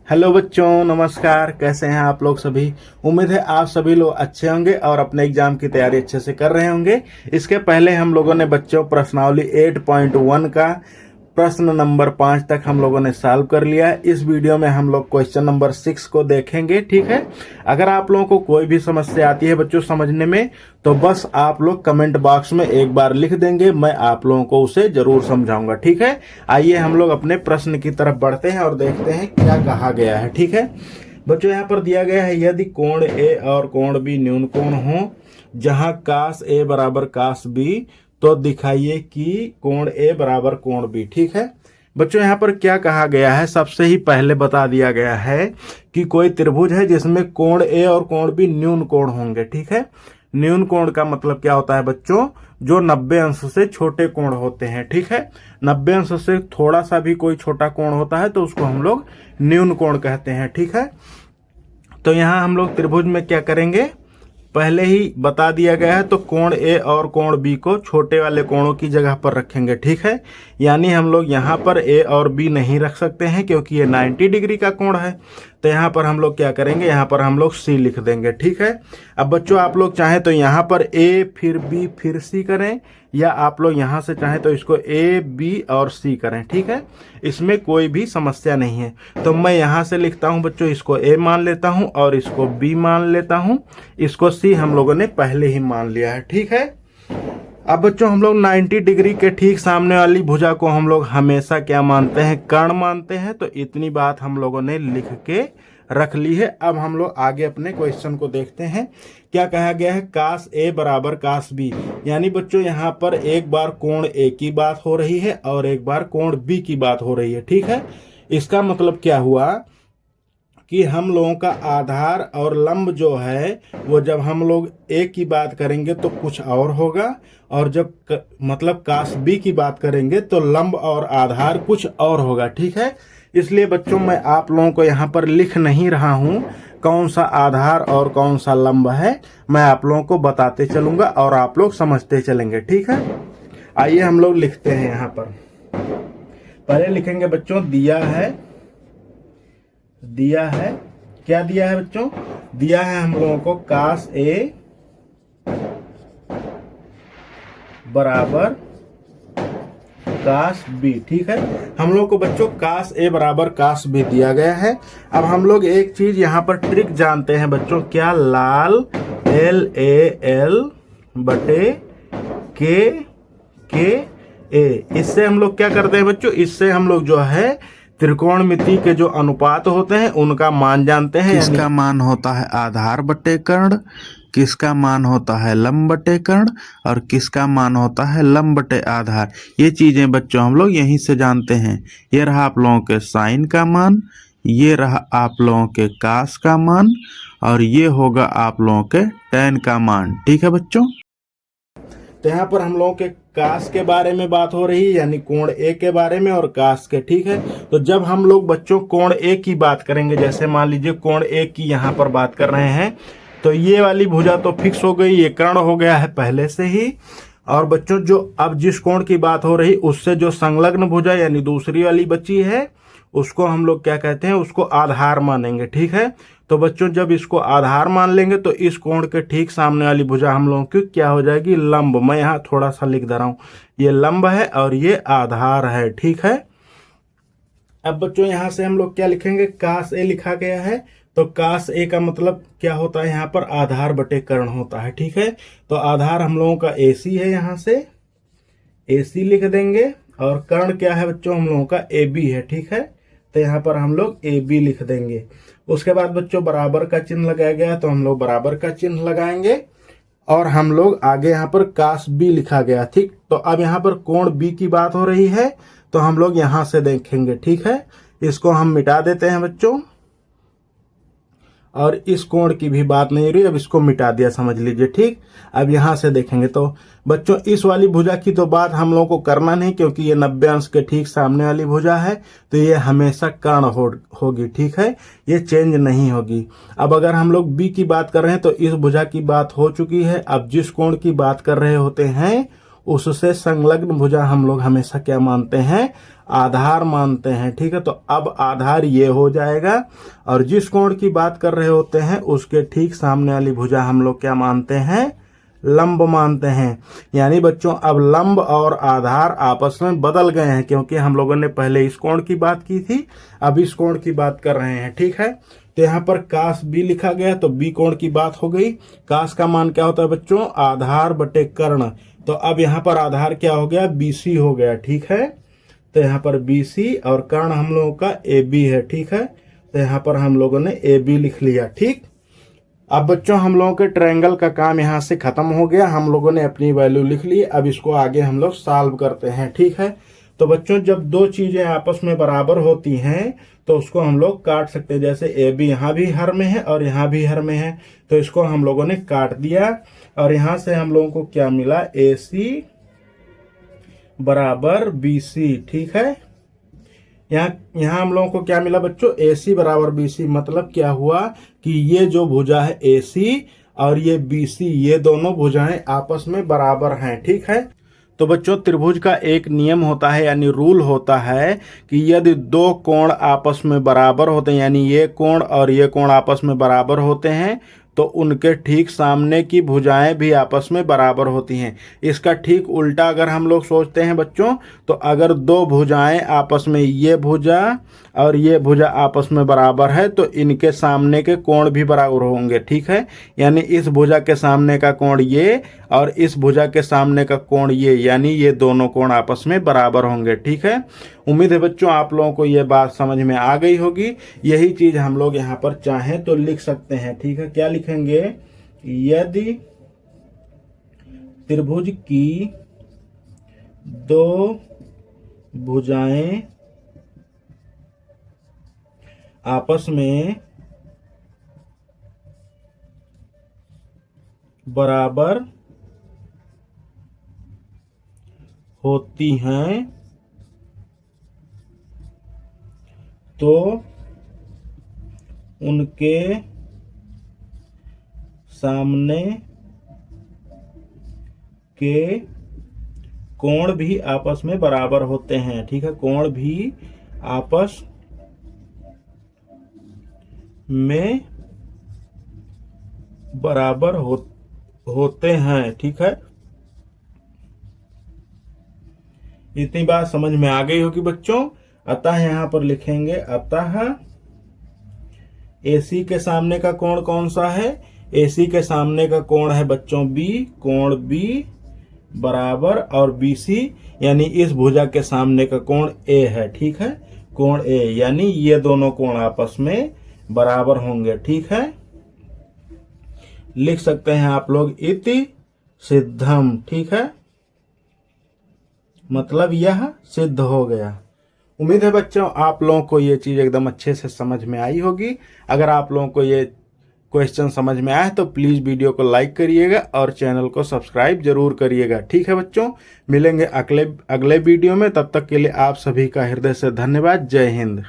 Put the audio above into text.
Hello बच्चों, नमस्कार। कैसे हैं आप लोग सभी। उम्मीद है आप सभी लोग अच्छे होंगे और अपने एग्जाम की तैयारी अच्छे से कर रहे होंगे। इसके पहले हम लोगों ने बच्चों प्रश्नावली 8.1 का प्रश्न नंबर 5 तक हम लोगों ने सॉल्व कर लिया है। इस वीडियो में हम लोग क्वेश्चन नंबर 6 को देखेंगे, ठीक है। अगर आप लोगों को कोई भी समस्या आती है बच्चों समझने में, तो बस आप लोग कमेंट बॉक्स में एक बार लिख देंगे, मैं आप लोगों को उसे जरूर समझाऊंगा, ठीक है। आइए हम लोग अपने प्रश्न की तरफ बढ़ते हैं और देखते हैं क्या कहा गया है, ठीक है। बच्चों यहाँ पर दिया गया है, यदि कोण ए और कोण बी न्यून कोण हो, जहां कास ए बराबर कास बी, तो दिखाइए कि कोण ए बराबर कोण बी, ठीक है। बच्चों यहाँ पर क्या कहा गया है, सबसे ही पहले बता दिया गया है कि कोई त्रिभुज है जिसमें कोण ए और कोण बी न्यून कोण होंगे, ठीक है। न्यून कोण का मतलब क्या होता है बच्चों, जो 90 अंश से छोटे कोण होते हैं, ठीक है। 90 अंश से थोड़ा सा भी कोई छोटा कोण होता है तो उसको हम लोग न्यून कोण कहते हैं, ठीक है। तो यहाँ हम लोग त्रिभुज में क्या करेंगे, पहले ही बता दिया गया है, तो कोण ए और कोण बी को छोटे वाले कोणों की जगह पर रखेंगे, ठीक है। यानी हम लोग यहाँ पर ए और बी नहीं रख सकते हैं क्योंकि ये 90 डिग्री का कोण है। तो यहाँ पर हम लोग क्या करेंगे, यहाँ पर हम लोग सी लिख देंगे, ठीक है। अब बच्चों आप लोग चाहें तो यहाँ पर ए फिर बी फिर सी करें, या आप लोग यहाँ से चाहें तो इसको ए बी और सी करें, ठीक है। इसमें कोई भी समस्या नहीं है। तो मैं यहाँ से लिखता हूँ बच्चों, इसको ए मान लेता हूँ और इसको बी मान लेता हूँ, इसको सी हम लोगों ने पहले ही मान लिया है, ठीक है। अब बच्चों हम लोग 90 डिग्री के ठीक सामने वाली भुजा को हम लोग हमेशा क्या मानते हैं, कर्ण मानते हैं। तो इतनी बात हम लोगों ने लिख के रख ली है। अब हम लोग आगे अपने क्वेश्चन को देखते हैं। क्या कहा गया है, कास ए बराबर कास बी, यानी बच्चों यहाँ पर एक बार कोण ए की बात हो रही है और एक बार कोण बी की बात हो रही है, ठीक है। इसका मतलब क्या हुआ कि हम लोगों का आधार और लंब जो है वो जब हम लोग ए की बात करेंगे तो कुछ और होगा, और जब मतलब कास बी की बात करेंगे तो लंब और आधार कुछ और होगा, ठीक है। इसलिए बच्चों मैं आप लोगों को यहाँ पर लिख नहीं रहा हूँ कौन सा आधार और कौन सा लंब है, मैं आप लोगों को बताते चलूंगा और आप लोग समझते चलेंगे, ठीक है। आइए हम लोग लिखते हैं। यहाँ पर पहले लिखेंगे बच्चों, दिया है क्या दिया है बच्चों, दिया है हम लोगों को कास ए बराबर कास बी, ठीक है। हम लोग को बच्चों कास ए बराबर कास बी दिया गया है। अब हम लोग एक चीज यहाँ पर ट्रिक जानते हैं बच्चों, क्या, लाल LAL बटे के ए। इससे हम लोग क्या करते हैं बच्चों, इससे हम लोग जो है त्रिकोणमिति के जो अनुपात होते हैं उनका मान जानते हैं। किसका मान होता है आधार बटे कर्ण, किसका मान होता है लंब बटे कर्ण, और किसका मान होता है लंब बटे आधार। ये चीजें बच्चों हम लोग यहीं से जानते हैं। ये रहा आप लोगों के साइन का मान, ये रहा आप लोगों के कास का मान, और ये होगा आप लोगों के टैन का मान, ठीक है बच्चों। तो यहाँ पर हम लोगों के कास के बारे में बात हो रही है, यानी कोण ए के बारे में और कास के, ठीक है। तो जब हम लोग बच्चों कोण ए की बात करेंगे, जैसे मान लीजिए कोण ए की यहाँ पर बात कर रहे हैं, तो ये वाली भुजा तो फिक्स हो गई, ये कर्ण हो गया है पहले से ही। और बच्चों जो अब जिस कोण की बात हो रही उससे जो संलग्न भुजा यानी दूसरी वाली बची है, उसको हम लोग क्या कहते हैं, उसको आधार मानेंगे, ठीक है। तो बच्चों जब इसको आधार मान लेंगे तो इस कोण के ठीक सामने वाली भुजा हम लोगों की क्या हो जाएगी, लंब। मैं यहाँ थोड़ा सा लिख दे रहा हूँ, ये लंब है और ये आधार है, ठीक है। अब बच्चों यहाँ से हम लोग क्या लिखेंगे, कास ए लिखा गया है, तो कास ए का मतलब क्या होता है, यहाँ पर आधार बटे कर्ण होता है, ठीक है। तो आधार हम लोगों का AC है, यहाँ से AC लिख देंगे, और कर्ण क्या है बच्चों, हम लोगों का AB है, ठीक है। तो यहाँ पर हम लोग AB लिख देंगे। उसके बाद बच्चों बराबर का चिन्ह लगाया गया, तो हम लोग बराबर का चिन्ह लगाएंगे, और हम लोग आगे यहाँ पर कास B लिखा गया, ठीक। तो अब यहाँ पर कोण B की बात हो रही है, तो हम लोग यहाँ से देखेंगे, ठीक है। इसको हम मिटा देते हैं बच्चों, और इस कोण की भी बात नहीं रही, अब इसको मिटा दिया समझ लीजिए, ठीक। अब यहाँ से देखेंगे तो बच्चों इस वाली भुजा की तो बात हम लोगों को करना नहीं, क्योंकि ये 90 अंश के ठीक सामने वाली भुजा है, तो ये हमेशा कर्ण होगी, ठीक है, ये चेंज नहीं होगी। अब अगर हम लोग बी की बात कर रहे हैं तो इस भुजा की बात हो चुकी है। अब जिस कोण की बात कर रहे होते हैं उससे संलग्न भुजा हम लोग हमेशा क्या मानते हैं, आधार मानते हैं। ठीक है, तो अब आधार ये हो जाएगा, और जिस कोण की बात कर रहे होते हैं उसके ठीक सामने वाली भुजा हम लोग क्या मानते हैं, लंब मानते हैं। यानी बच्चों अब लंब और आधार आपस में बदल गए हैं, क्योंकि हम लोगों ने पहले इस कोण की बात की थी, अब इस कोण की बात कर रहे हैं। ठीक है, तो यहाँ पर कास बी लिखा गया, तो बी कोण की बात हो गई। कास का मान क्या होता है बच्चों, आधार बटे कर्ण। तो अब यहाँ पर आधार क्या हो गया, BC हो गया। ठीक है, तो यहाँ पर BC और कर्ण हम लोगों का AB है। ठीक है, तो यहाँ पर हम लोगों ने AB लिख लिया। ठीक, अब बच्चों हम लोगों के ट्रायंगल का काम यहाँ से खत्म हो गया, हम लोगों ने अपनी वैल्यू लिख ली। अब इसको आगे हम लोग सॉल्व करते हैं। ठीक है, तो बच्चों जब दो चीजें आपस में बराबर होती हैं तो उसको हम लोग काट सकते हैं। जैसे AB यहाँ भी हर में है और यहाँ भी हर में है, तो इसको हम लोगों ने काट दिया, और यहाँ से हम लोगों को क्या मिला, AC बराबर BC। ठीक है, यहाँ हम लोगों को क्या मिला बच्चों, AC बराबर BC। मतलब क्या हुआ कि ये जो भुजा है AC और ये BC, ये दोनों भुजाएं आपस में बराबर हैं। ठीक है, तो बच्चों त्रिभुज का एक नियम होता है, यानी रूल होता है कि यदि दो कोण आपस में बराबर होते हैं, यानी ये कोण और ये कोण आपस में बराबर होते हैं, तो उनके ठीक सामने की भुजाएं भी आपस में बराबर होती हैं। इसका ठीक उल्टा अगर हम लोग सोचते हैं बच्चों, तो अगर दो भुजाएं आपस में, ये भुजा और ये भुजा आपस में बराबर है, तो इनके सामने के कोण भी बराबर होंगे। ठीक है, यानी इस भुजा के सामने का कोण ये और इस भुजा के सामने का कोण ये, यानी ये दोनों कोण आपस में बराबर होंगे। ठीक है, उम्मीद है बच्चों आप लोगों को ये बात समझ में आ गई होगी। यही चीज हम लोग यहाँ पर चाहें तो लिख सकते हैं। ठीक है, क्या लिखेंगे, यदि त्रिभुज की दो भुजाएं आपस में बराबर होती हैं तो उनके सामने के कोण भी आपस में बराबर होते हैं। ठीक है, कोण भी आपस में बराबर होते हैं। ठीक है, इतनी बात समझ में आ गई होगी बच्चों। अतः यहां पर लिखेंगे, अतः AC के सामने का कोण कौन सा है, AC के सामने का कोण है बच्चों B, कोण B बराबर, और BC यानी इस भुजा के सामने का कोण A है। ठीक है, कोण A, यानी ये दोनों कोण आपस में बराबर होंगे। ठीक है, लिख सकते हैं आप लोग इति सिद्धम। ठीक है, मतलब यह सिद्ध हो गया। उम्मीद है बच्चों आप लोगों को ये चीज़ एकदम अच्छे से समझ में आई होगी। अगर आप लोगों को ये क्वेश्चन समझ में आया तो प्लीज़ वीडियो को लाइक करिएगा और चैनल को सब्सक्राइब जरूर करिएगा। ठीक है बच्चों, मिलेंगे अगले वीडियो में, तब तक के लिए आप सभी का हृदय से धन्यवाद। जय हिंद।